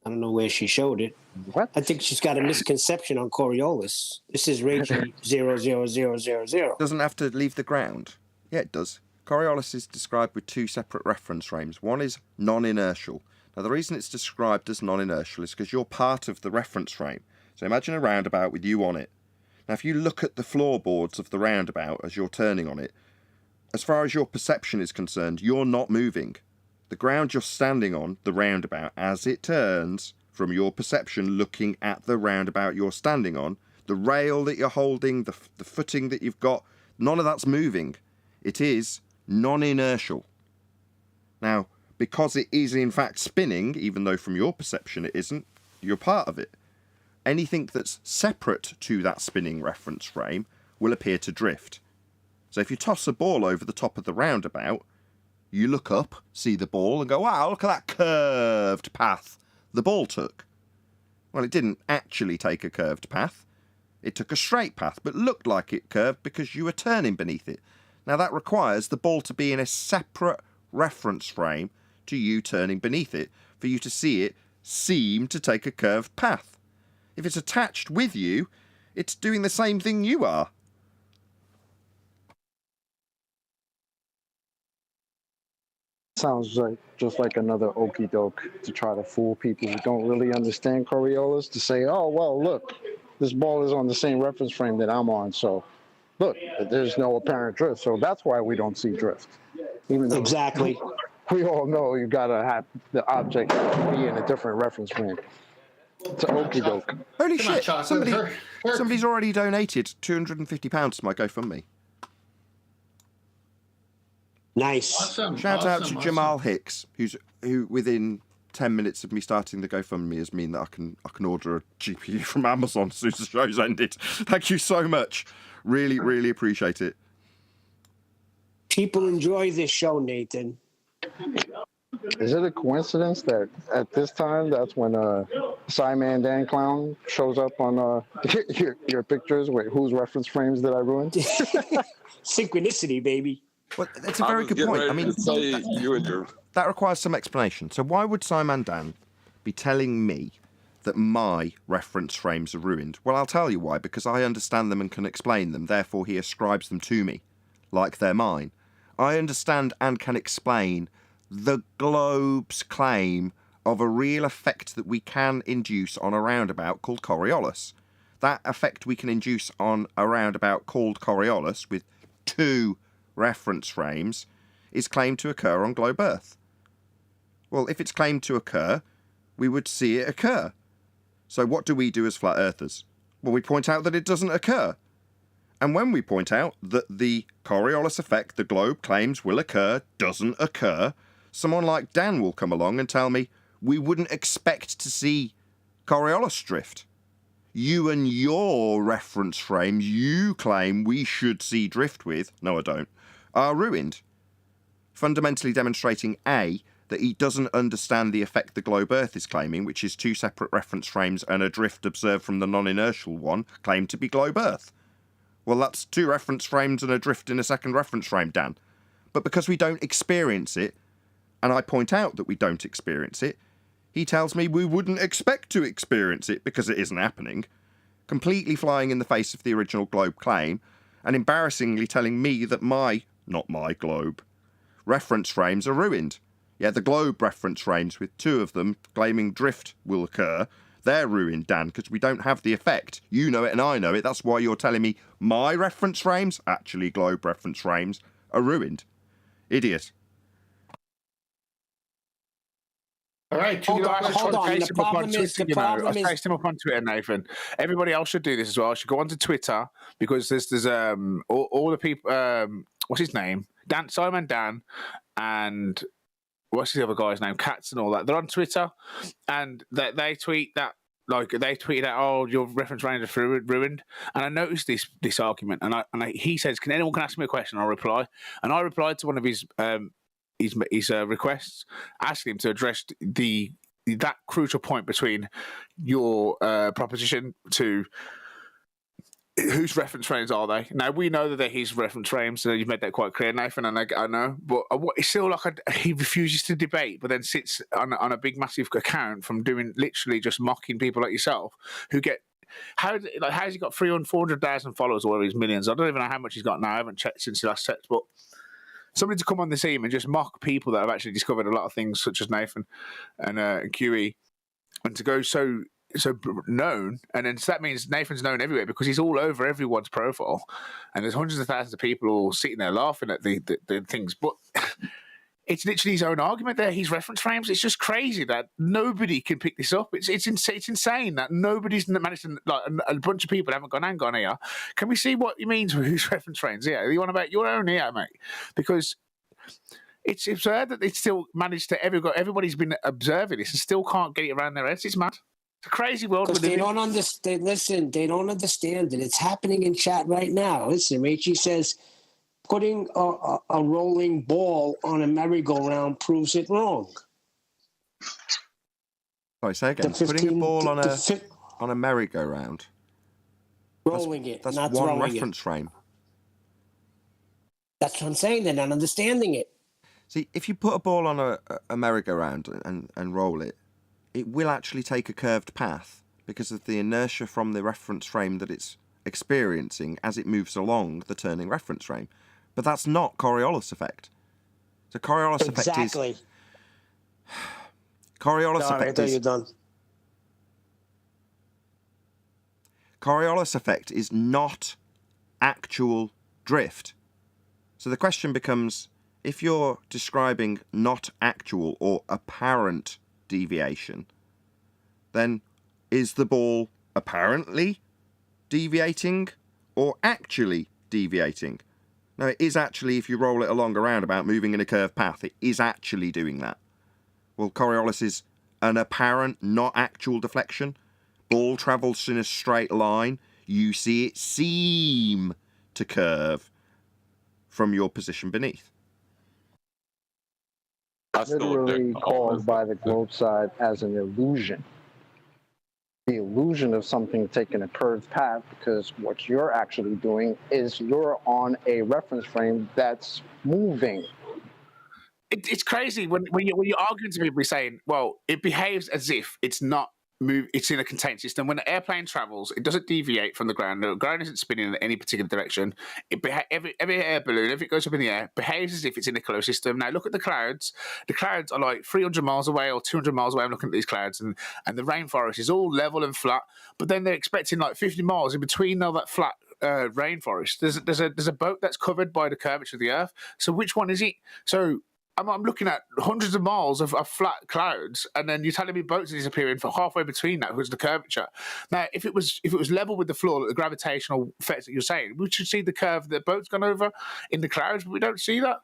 I don't know where she showed it. What? I think she's got a misconception on Coriolis. This is Reggie 00000. Doesn't have to leave the ground. Yeah, it does. Coriolis is described with two separate reference frames. One is non-inertial. Now, the reason it's described as non-inertial is because you're part of the reference frame. So imagine a roundabout with you on it. Now, if you look at the floorboards of the roundabout as you're turning on it, as far as your perception is concerned, you're not moving. The ground you're standing on, the roundabout, as it turns, from your perception looking at the roundabout you're standing on, the rail that you're holding, the footing that you've got, none of that's moving. It is non-inertial. Now, because it is in fact spinning, even though from your perception it isn't, you're part of it. Anything that's separate to that spinning reference frame will appear to drift. So if you toss a ball over the top of the roundabout, you look up, see the ball, and go, wow, look at that curved path the ball took. Well, it didn't actually take a curved path. It took a straight path, but looked like it curved because you were turning beneath it. Now, that requires the ball to be in a separate reference frame to you turning beneath it for you to see it seem to take a curved path. If it's attached with you, it's doing the same thing you are. Sounds like just like another okey doke to try to fool people who don't really understand Coriolis to say, oh, well, look, this ball is on the same reference frame that I'm on, so look, there's no apparent drift, so that's why we don't see drift. Even though Exactly. we all know you gotta have the object be in a different reference frame. It's an okey doke. Holy Come on, shit, Chocolate. somebody's already donated £250 to my GoFundMe. Nice. Awesome. Shout out to awesome. Jamal Hicks, who within 10 minutes of me starting the GoFundMe has mean that I can order a GPU from Amazon as soon as the show's ended. Thank you so much. Really, really appreciate it. People enjoy this show, Nathan. Is it a coincidence that at this time, that's when Simon Dan Clown shows up on your pictures? Wait, whose reference frames did I ruin? Synchronicity, baby. Well, that's a very good point. I mean, that requires some explanation. So why would Simon Dan be telling me that my reference frames are ruined? Well, I'll tell you why. Because I understand them and can explain them. Therefore, he ascribes them to me like they're mine. I understand and can explain the globe's claim of a real effect that we can induce on a roundabout called Coriolis. That effect we can induce on a roundabout called Coriolis with two reference frames is claimed to occur on globe Earth. Well, if it's claimed to occur, we would see it occur. So what do we do as flat earthers? Well, we point out that it doesn't occur. And when we point out that the Coriolis effect the globe claims will occur doesn't occur, someone like Dan will come along and tell me we wouldn't expect to see Coriolis drift. You and your reference frames you claim we should see drift with, no I don't, are ruined. Fundamentally demonstrating A, that he doesn't understand the effect the globe Earth is claiming, which is two separate reference frames and a drift observed from the non-inertial one claimed to be globe Earth. Well, that's two reference frames and a drift in a second reference frame, Dan. But because we don't experience it, and I point out that we don't experience it, he tells me we wouldn't expect to experience it because it isn't happening, completely flying in the face of the original globe claim, and embarrassingly telling me that not my globe, reference frames are ruined. Yeah, the globe reference frames with 2 of them claiming drift will occur. They're ruined, Dan, because we don't have the effect. You know it and I know it. That's why you're telling me my reference frames, actually globe reference frames, are ruined. Idiot. All right, Hold on. I The problem is, chased him up on Twitter, Nathan. Everybody else should do this as well. I should go onto Twitter because there's all the people. What's his name? Simon Dan, and what's the other guy's name? Katz and all that. They're on Twitter, and they tweet that. Like they tweeted out, "Oh, your reference range is ruined." And I noticed this argument, and he says, "Can anyone ask me a question?" I'll reply, and I replied to one of his requests, asking him to address that crucial point between your proposition to whose reference frames are they? Now we know that they're his reference frames, so you've made that quite clear, Nathan, and I know. But it's still like he refuses to debate, but then sits on a big, massive account from doing literally just mocking people like yourself who get. How's he got 400,000 followers or whatever his millions? I don't even know how much he's got now. I haven't checked since the last checked, but somebody to come on the team and just mock people that have actually discovered a lot of things, such as Nathan and QE, and to go so known, and then so that means Nathan's known everywhere because he's all over everyone's profile, and there's hundreds of thousands of people all sitting there laughing at the things. But it's literally his own argument there. His reference frames. It's just crazy that nobody can pick this up. It's insane that nobody's managed to, like, a bunch of people haven't gone here. Can we see what he means with his reference frames? Yeah, you want about your own here, mate? Because it's absurd that they still managed to everybody's been observing this and still can't get it around their heads. It's mad. It's a crazy world. Because they don't understand. Listen, they don't understand it. It's happening in chat right now. Listen, Rachie says putting a rolling ball on a merry-go-round proves it wrong. Sorry, say again. Putting a ball on a merry-go-round. Rolling it. That's not one throwing reference frame. That's what I'm saying. They're not understanding it. See, if you put a ball on a merry-go-round and roll it, it will actually take a curved path because of the inertia from the reference frame that it's experiencing as it moves along the turning reference frame. But that's not Coriolis effect. So Coriolis effect is... Exactly. Coriolis effect is... You're done. Coriolis effect is not actual drift. So the question becomes, if you're describing not actual or apparent deviation, then is the ball apparently deviating or actually deviating? No, it is actually, if you roll it along a roundabout moving in a curved path, it is actually doing that. Well, Coriolis is an apparent, not actual deflection. Ball travels in a straight line. You see it seem to curve from your position beneath. Literally called by the globe side as an illusion. The illusion of something taking a curved path, because what you're actually doing is you're on a reference frame that's moving. It's crazy when you're arguing to people saying, well, it behaves as if it's not it's in a contained system. When an airplane travels, it doesn't deviate from the ground. The ground isn't spinning in any particular direction. Every air balloon, if it goes up in the air, behaves as if it's in a closed system. Now look at the clouds. The clouds are like 300 miles away or 200 miles away. I'm looking at these clouds, and the rainforest is all level and flat. But then they're expecting like 50 miles in between all that flat rainforest. There's a boat that's covered by the curvature of the Earth. So which one is it? So I'm looking at hundreds of miles of flat clouds, and then you're telling me boats are disappearing for halfway between that, who's the curvature. Now, if it was level with the floor, like the gravitational effects that you're saying, we should see the curve that the boat's gone over in the clouds, but we don't see that.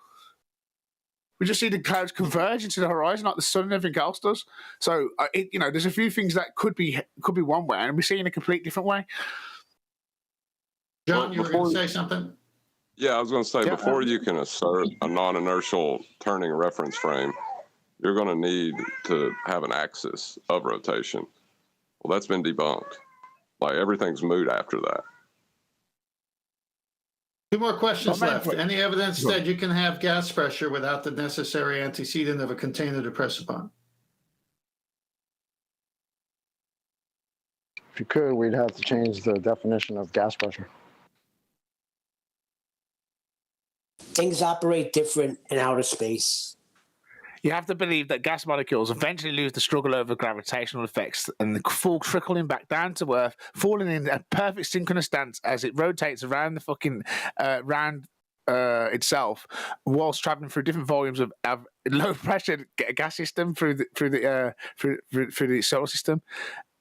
We just see the clouds converge into the horizon like the sun and everything else does. So, there's a few things that could be one way, and we see in a complete different way. John, you were going to say something? Yeah, I was going to say, before you can assert a non-inertial turning reference frame, you're going to need to have an axis of rotation. Well, that's been debunked. Like, everything's moot after that. 2 more questions left. Any evidence that you can have gas pressure without the necessary antecedent of a container to press upon? If you could, we'd have to change the definition of gas pressure. Things operate different in outer space. You have to believe that gas molecules eventually lose the struggle over gravitational effects and the fall trickling back down to Earth, falling in a perfect synchronous dance as it rotates around the fucking round itself, whilst traveling through different volumes of low pressure gas system through the solar system.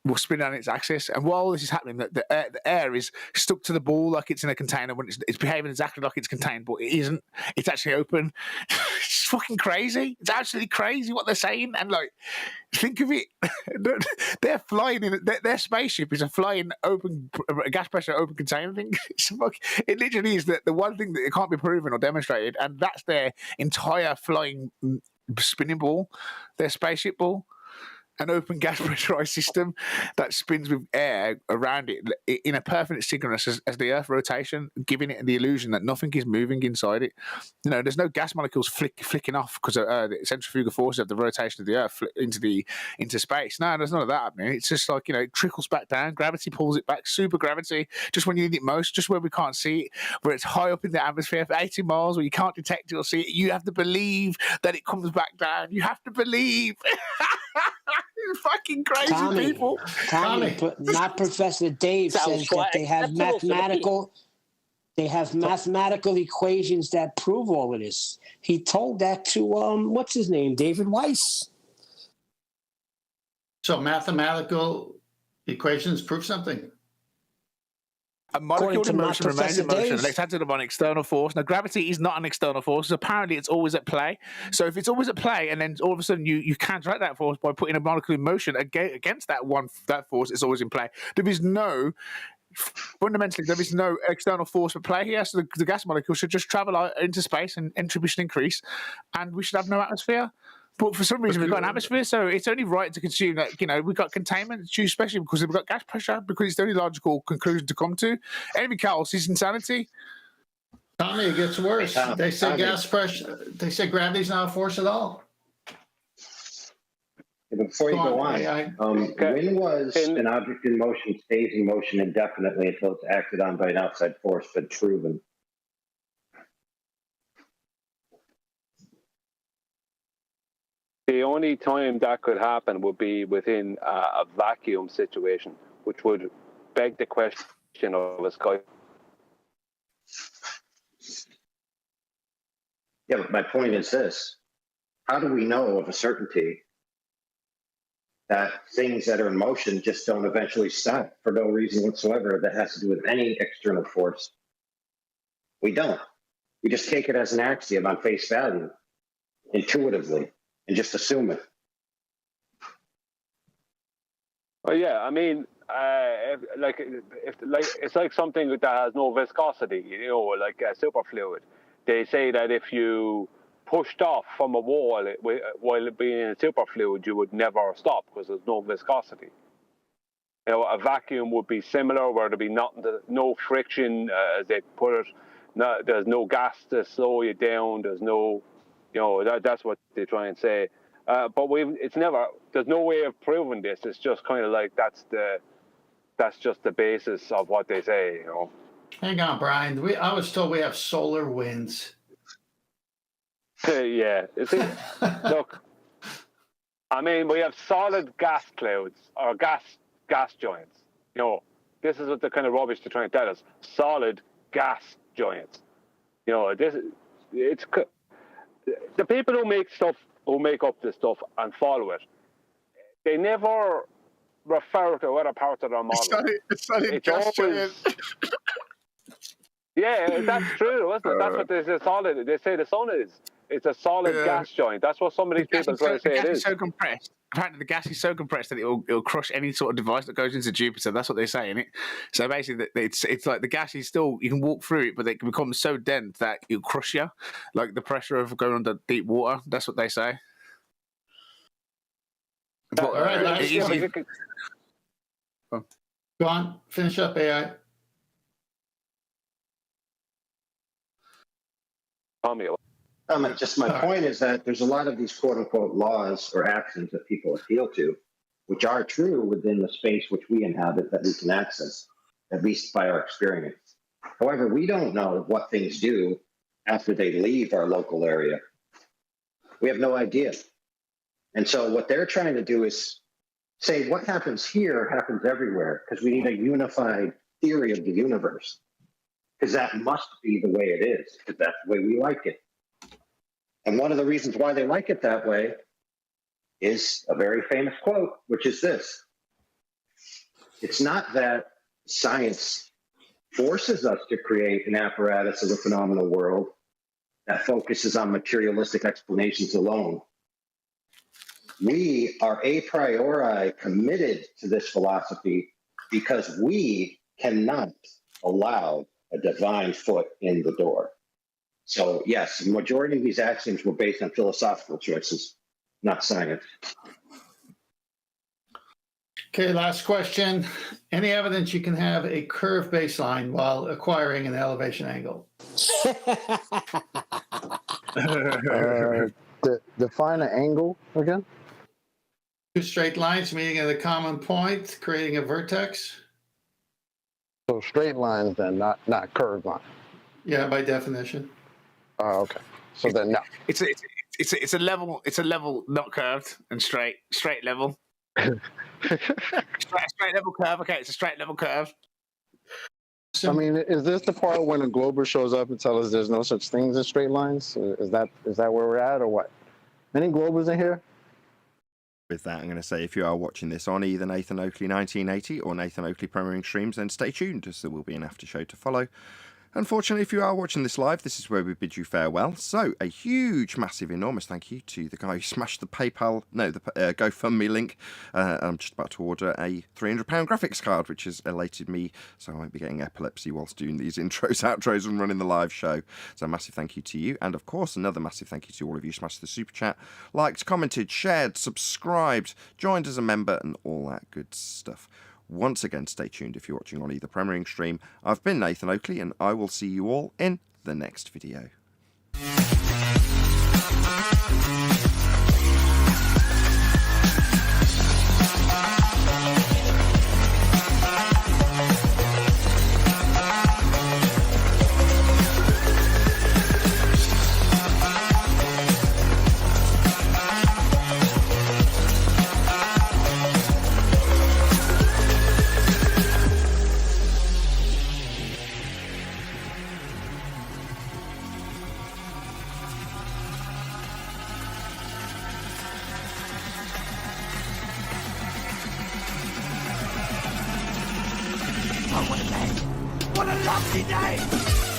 Will spin on its axis, and while this is happening, the air is stuck to the ball like it's in a container when it's behaving exactly like it's contained, but it isn't. It's actually open. It's fucking crazy. It's absolutely crazy what they're saying, and like, think of it. They're flying in their spaceship is a flying open gas pressure open container thing. It literally is the one thing that it can't be proven or demonstrated, and that's their entire flying spinning ball, their spaceship ball. An open gas pressurized system that spins with air around it in a perfect synchronous as the Earth rotation, giving it the illusion that nothing is moving inside it. You know, there's no gas molecules flicking off because of the centrifugal forces of the rotation of the Earth into space. No, there's none of that happening. It's just like, you know, it trickles back down. Gravity pulls it back. Super gravity, just when you need it most, just where we can't see it, where it's high up in the atmosphere for 80 miles, where you can't detect it or see it. You have to believe that it comes back down. You have to believe. Fucking crazy people. Tommy, not Professor Dave says that they have mathematical equations that prove all of this. He told that to what's his name, David Weiss. So mathematical equations prove something. A molecule in motion remains in motion unless acted by an external force. Now, gravity is not an external force. So apparently, it's always at play. So if it's always at play, and then all of a sudden you counteract that force by putting a molecule in motion against that force, it's always in play. Fundamentally, there is no external force at play here. So the gas molecule should just travel out into space, and entropy should increase, and we should have no atmosphere. But for some reason, we've got an atmosphere, so it's only right to consume that, you know, we've got containment, especially because we've got gas pressure, because it's the only logical conclusion to come to. Anything else is insanity. Tommy, it gets worse. They say gas pressure, they say gravity's not a force at all. Before you go on, when was an object in motion stays in motion indefinitely until it's acted on by an outside force been proven? The only time that could happen would be within a vacuum situation, which would beg the question of a sky. Yeah, but my point is this. How do we know of a certainty that things that are in motion just don't eventually stop for no reason whatsoever that has to do with any external force? We don't. We just take it as an axiom on face value, intuitively, and just assume it. Well, yeah, I mean, it's like something that has no viscosity, you know, like a superfluid. They say that if you pushed off from a wall while being in a superfluid, you would never stop because there's no viscosity. You know, a vacuum would be similar, where there'd be no friction, as they put it. There's no gas to slow you down. There's no, you know, that's what they try and say. But there's no way of proving this. It's just kind of like that's just the basis of what they say, you know. Hang on, Brian. I was told we have solar winds. Yeah. You see, look, I mean, we have solid gas clouds or gas giants. You know, this is what the kind of rubbish they're trying to tell us. Solid gas giants. You know, it's the people who make up this stuff and follow it. They never refer to other parts of their model. It's solid gas giant. Yeah, that's true, isn't it? That's what they say. Solid. They say the sun is. It's a solid gas joint. That's what some of these people try to say it is. So compressed. Apparently, the gas is so compressed that it'll crush any sort of device that goes into Jupiter. That's what they say, isn't it? So basically, it's like the gas is still, you can walk through it, but it can become so dense that it'll crush you, like the pressure of going under deep water. That's what they say. But, all right, go on, finish up, AI. My point is that there's a lot of these quote unquote laws or axioms that people appeal to, which are true within the space which we inhabit that we can access, at least by our experience. However, we don't know what things do after they leave our local area. We have no idea. And so what they're trying to do is say what happens here happens everywhere because we need a unified theory of the universe. Because that must be the way it is, because that's the way we like it. And one of the reasons why they like it that way is a very famous quote, which is this. It's not that science forces us to create an apparatus of the phenomenal world that focuses on materialistic explanations alone. We are a priori committed to this philosophy because we cannot allow a divine foot in the door. So yes, the majority of these axioms were based on philosophical choices, not science. Okay, last question. Any evidence you can have a curved baseline while acquiring an elevation angle? Define an angle again. Two straight lines meeting at a common point, creating a vertex. So straight lines then, not curved lines. Yeah, by definition. Oh, okay. So then no. It's a level. It's a level, not curved and straight. Straight level. straight level curve. Okay, it's a straight level curve. I mean, is this the part when a glober shows up and tells us there's no such things as straight lines? Is that where we're at, or what? Any globers in here? With that, I'm going to say if you are watching this on either Nathan Oakley 1980 or Nathan Oakley Premiering Streams, then stay tuned as there will be an after show to follow. Unfortunately, if you are watching this live, this is where we bid you farewell. So, a huge, massive, enormous thank you to the guy who smashed the GoFundMe link. I'm just about to order a £300 graphics card, which has elated me, so I won't be getting epilepsy whilst doing these intros, outros, and running the live show. So, a massive thank you to you. And, of course, another massive thank you to all of you who smashed the super chat, liked, commented, shared, subscribed, joined as a member, and all that good stuff. Once again, stay tuned if you're watching on either Premiering Stream. I've been Nathan Oakley, and I will see you all in the next video. What a lovely day!